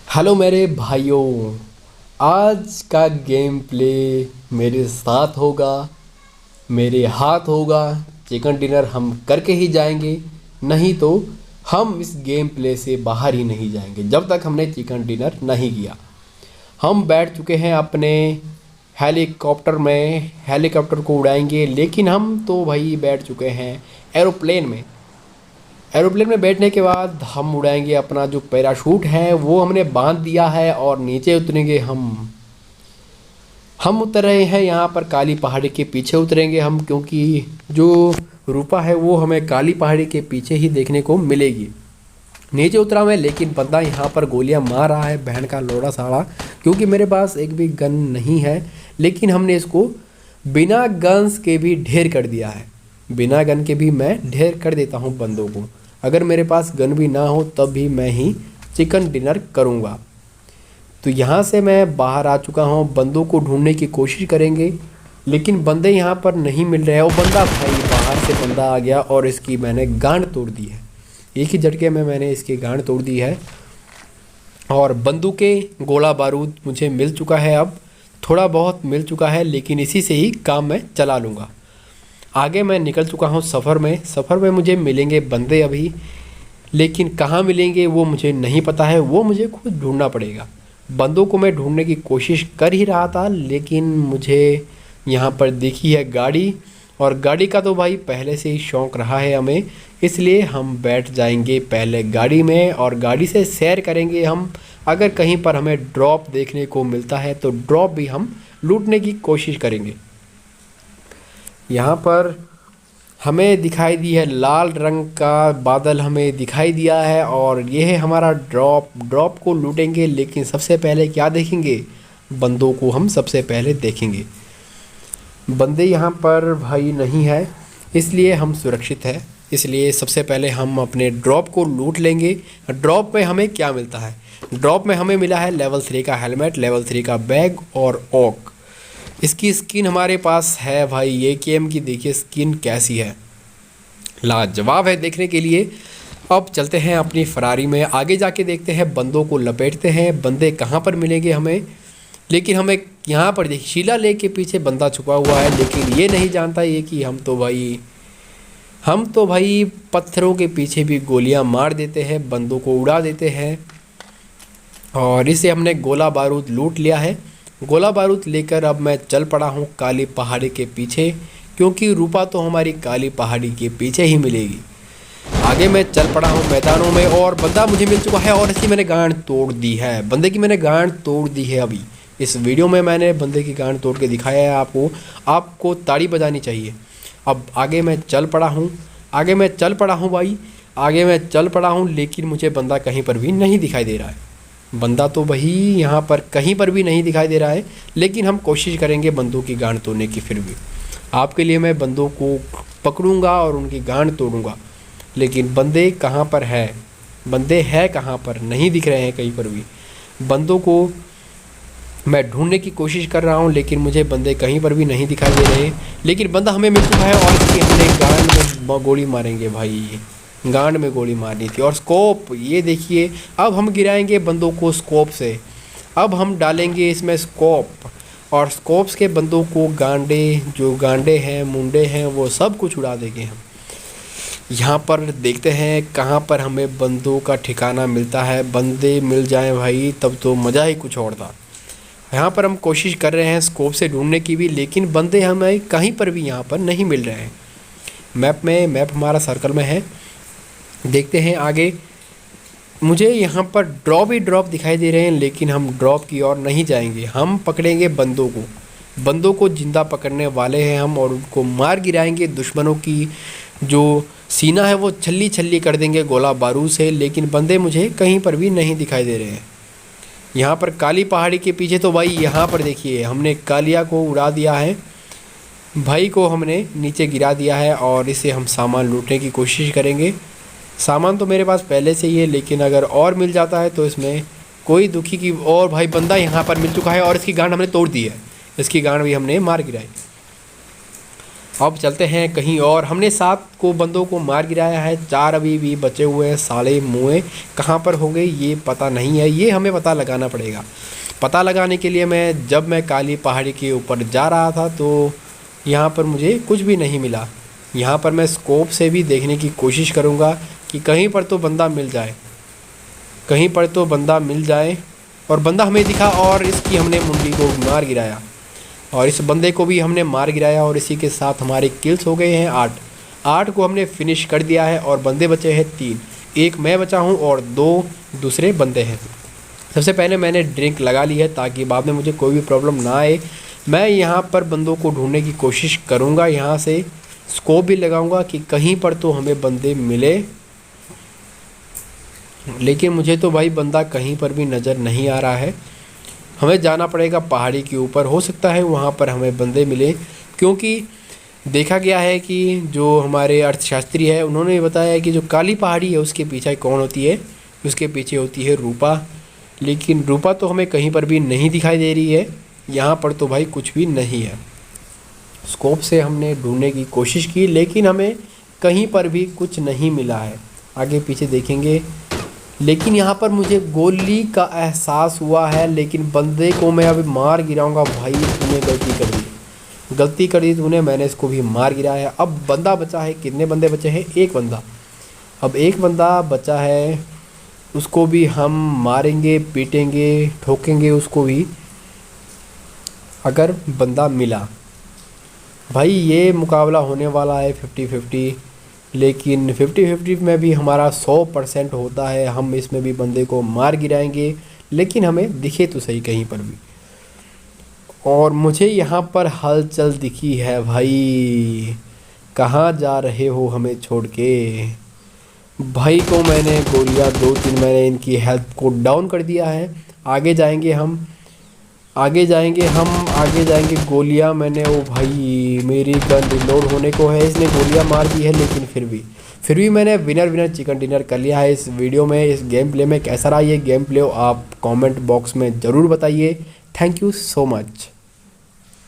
Hello मेरे भाइयों। आज का गेम प्ले मेरे साथ होगा, मेरे हाथ होगा। चिकन डिनर हम करके ही जाएंगे, नहीं तो हम इस गेम प्ले से बाहर ही नहीं जाएंगे जब तक हमने चिकन डिनर नहीं किया। हम बैठ चुके हैं अपने हेलीकॉप्टर में, हेलीकॉप्टर को उड़ाएंगे, लेकिन हम तो भाई बैठ चुके हैं एरोप्लेन में। एरोप्लेन में बैठने के बाद हम उड़ाएंगे, अपना जो पैराशूट है वो हमने बांध दिया है और नीचे उतरेंगे हम उतर रहे हैं यहाँ पर काली पहाड़ी के पीछे उतरेंगे हम, क्योंकि जो रूपा है वो हमें काली पहाड़ी के पीछे ही देखने को मिलेगी। नीचे उतरा मैं, लेकिन बंदा यहाँ पर गोलियाँ मार रहा है, बहन का लोड़ा साड़ा, क्योंकि मेरे पास एक भी गन नहीं है। लेकिन हमने इसको बिना गन्स के भी ढेर कर दिया है। बिना गन के भी मैं ढेर कर देता हूँ बंदों को। अगर मेरे पास गन भी ना हो तब भी मैं ही चिकन डिनर करूँगा। तो यहाँ से मैं बाहर आ चुका हूँ, बंदों को ढूंढने की कोशिश करेंगे, लेकिन बंदे यहाँ पर नहीं मिल रहे हैं। वो बंदा, भाई बाहर से बंदा आ गया और इसकी मैंने गांड तोड़ दी है। एक ही झटके में मैंने इसकी गांड तोड़ दी है। और बंदूकें, गोला बारूद मुझे मिल चुका है, अब थोड़ा बहुत मिल चुका है, लेकिन इसी से ही काम मैं चला लूँगा। आगे मैं निकल चुका हूँ सफ़र में मुझे मिलेंगे बंदे अभी, लेकिन कहाँ मिलेंगे वो मुझे नहीं पता है, वो मुझे खुद ढूंढना पड़ेगा। बंदों को मैं ढूंढने की कोशिश कर ही रहा था, लेकिन मुझे यहाँ पर दिखी है गाड़ी, और गाड़ी का तो भाई पहले से ही शौक़ रहा है हमें, इसलिए हम बैठ जाएंगे पहले गाड़ी में और गाड़ी से सैर करेंगे हम। अगर कहीं पर हमें ड्रॉप देखने को मिलता है तो ड्रॉप भी हम लूटने की कोशिश करेंगे। यहाँ पर हमें दिखाई दी है लाल रंग का बादल, हमें दिखाई दिया है, और ये है हमारा ड्रॉप को लूटेंगे। लेकिन सबसे पहले क्या देखेंगे? बंदों को हम सबसे पहले देखेंगे। बंदे यहाँ पर भाई नहीं है, इसलिए हम सुरक्षित है। इसलिए सबसे पहले हम अपने ड्रॉप को लूट लेंगे। ड्रॉप में हमें क्या मिलता है? ड्रॉप में हमें मिला है लेवल 3 का हेलमेट, लेवल 3 का बैग और ओक। इसकी स्किन हमारे पास है भाई, ये केम की देखिए स्किन कैसी है, लाजवाब है देखने के लिए। अब चलते हैं अपनी फरारी में, आगे जाके देखते हैं, बंदों को लपेटते हैं। बंदे कहाँ पर मिलेंगे हमें? लेकिन हमें यहाँ पर देखिए शीला लेक के पीछे बंदा छुपा हुआ है, लेकिन ये नहीं जानता ये कि हम तो भाई पत्थरों के पीछे भी गोलियाँ मार देते हैं, बंदों को उड़ा देते हैं। और इसे हमने गोला बारूद लूट लिया है। गोला बारूद लेकर अब मैं चल पड़ा हूँ काली पहाड़ी के पीछे, क्योंकि रूपा तो हमारी काली पहाड़ी के पीछे ही मिलेगी। आगे मैं चल पड़ा हूँ मैदानों में, और बंदा मुझे मिल चुका है और इसकी मैंने गांड तोड़ दी है। बंदे की मैंने गांड तोड़ दी है। अभी इस वीडियो में मैंने बंदे की गांड तोड़ के दिखाया है आपको ताड़ी बजानी चाहिए। अब आगे मैं चल पड़ा हूँ भाई, आगे मैं चल पड़ा हूँ, लेकिन मुझे बंदा कहीं पर भी नहीं दिखाई दे रहा है। बंदा तो वही यहाँ पर कहीं पर भी नहीं दिखाई दे रहा है, लेकिन हम कोशिश करेंगे बंदों की गांड तोड़ने की। फिर भी आपके लिए मैं बंदों को पकड़ूंगा और उनकी गांड तोड़ूंगा। लेकिन बंदे कहाँ पर है? बंदे हैं कहाँ पर? नहीं दिख रहे हैं कहीं पर भी। बंदों को मैं ढूंढने की कोशिश कर रहा हूँ, लेकिन मुझे बंदे कहीं पर भी नहीं दिखाई दे रहे। लेकिन बंदा हमें मिल चुका है और इसकी हमने गांड में गोली मारेंगे भाई, गांड में गोली मारनी थी। और स्कोप ये देखिए, अब हम गिराएंगे बंदों को स्कोप से। अब हम डालेंगे इसमें स्कोप, और स्कोप्स के बंदों को गांडे हैं, मुंडे हैं, वो सब कुछ उड़ा देंगे हम। यहाँ पर देखते हैं कहाँ पर हमें बंदों का ठिकाना मिलता है। बंदे मिल जाएं भाई तब तो मज़ा ही कुछ और था। यहाँ पर हम कोशिश कर रहे हैं स्कोप से ढूंढने की भी, लेकिन बंदे हमें कहीं पर भी यहाँ पर नहीं मिल रहे हैं। मैप हमारा सर्कल में है, देखते हैं आगे। मुझे यहाँ पर ड्रॉप दिखाई दे रहे हैं, लेकिन हम ड्रॉप की ओर नहीं जाएंगे। हम पकड़ेंगे बंदों को जिंदा पकड़ने वाले हैं हम, और उनको मार गिराएंगे। दुश्मनों की जो सीना है वो छल्ली छल्ली कर देंगे गोला बारूद से। लेकिन बंदे मुझे कहीं पर भी नहीं दिखाई दे रहे हैं। यहाँ पर काली पहाड़ी के पीछे तो भाई यहाँ पर देखिए हमने कालिया को उड़ा दिया है, भाई को हमने नीचे गिरा दिया है, और इसे हम सामान लूटने की कोशिश करेंगे। सामान तो मेरे पास पहले से ही है, लेकिन अगर और मिल जाता है तो इसमें कोई दुखी की। और भाई बंदा यहाँ पर मिल चुका है और इसकी गांड हमने तोड़ दी है, इसकी गांड भी हमने मार गिराई। अब चलते हैं कहीं और। हमने 7 को बंदों को मार गिराया है, 4 अभी भी बचे हुए हैं। साले मुँहे कहाँ पर हो गए ये पता नहीं है, ये हमें पता लगाना पड़ेगा। पता लगाने के लिए जब मैं काली पहाड़ी के ऊपर जा रहा था तो यहाँ पर मुझे कुछ भी नहीं मिला। यहाँ पर मैं स्कोप से भी देखने की कोशिश करूँगा कि कहीं पर तो बंदा मिल जाए, कहीं पर तो बंदा मिल जाए। और बंदा हमें दिखा और इसकी हमने मुंडी को मार गिराया, और इस बंदे को भी हमने मार गिराया, और इसी के साथ हमारे किल्स हो गए हैं 8 को हमने फिनिश कर दिया है। और बंदे बचे हैं 3, एक मैं बचा हूँ और 2 दूसरे बंदे हैं। सबसे पहले मैंने ड्रिंक लगा ली है ताकि बाद में मुझे कोई भी प्रॉब्लम ना आए। मैं यहाँ पर बंदों को ढूंढने की कोशिश करूँगा, यहाँ से स्कोप भी लगाऊंगा कि कहीं पर तो हमें बंदे मिले। लेकिन मुझे तो भाई बंदा कहीं पर भी नज़र नहीं आ रहा है। हमें जाना पड़ेगा पहाड़ी के ऊपर, हो सकता है वहाँ पर हमें बंदे मिले, क्योंकि देखा गया है कि जो हमारे अर्थशास्त्री है उन्होंने बताया है कि जो काली पहाड़ी है उसके पीछे कौन होती है, उसके पीछे होती है रूपा। लेकिन रूपा तो हमें कहीं पर भी नहीं दिखाई दे रही है, यहाँ पर तो भाई कुछ भी नहीं है। स्कोप से हमने ढूंढने की कोशिश की लेकिन हमें कहीं पर भी कुछ नहीं मिला है। आगे पीछे देखेंगे, लेकिन यहाँ पर मुझे गोली का एहसास हुआ है। लेकिन बंदे को मैं अभी मार गिराऊंगा। भाई तूने गलती कर दी तूने, मैंने इसको भी मार गिराया। अब बंदा बचा है, कितने बंदे बचे हैं? एक बंदा। अब एक बंदा बचा है, उसको भी हम मारेंगे, पीटेंगे, ठोकेंगे उसको भी, अगर बंदा मिला। भाई ये मुकाबला होने वाला है 50-50, लेकिन 50-50 में भी हमारा 100% होता है। हम इसमें भी बंदे को मार गिराएंगे, लेकिन हमें दिखे तो सही कहीं पर भी। और मुझे यहाँ पर हलचल दिखी है। भाई कहाँ जा रहे हो हमें छोड़ के? भाई को मैंने गोलियाँ 2-3 मैंने इनकी हेल्थ को डाउन कर दिया है। आगे जाएंगे हम, आगे जाएंगे। गोलियां मैंने, ओ भाई मेरी गन रिलोड होने को है, इसने गोलियां मार दी है। लेकिन फिर भी मैंने विनर चिकन डिनर कर लिया है। इस वीडियो में, इस गेम प्ले में कैसा रहा ये गेम प्ले आप कमेंट बॉक्स में ज़रूर बताइए। Thank you so much.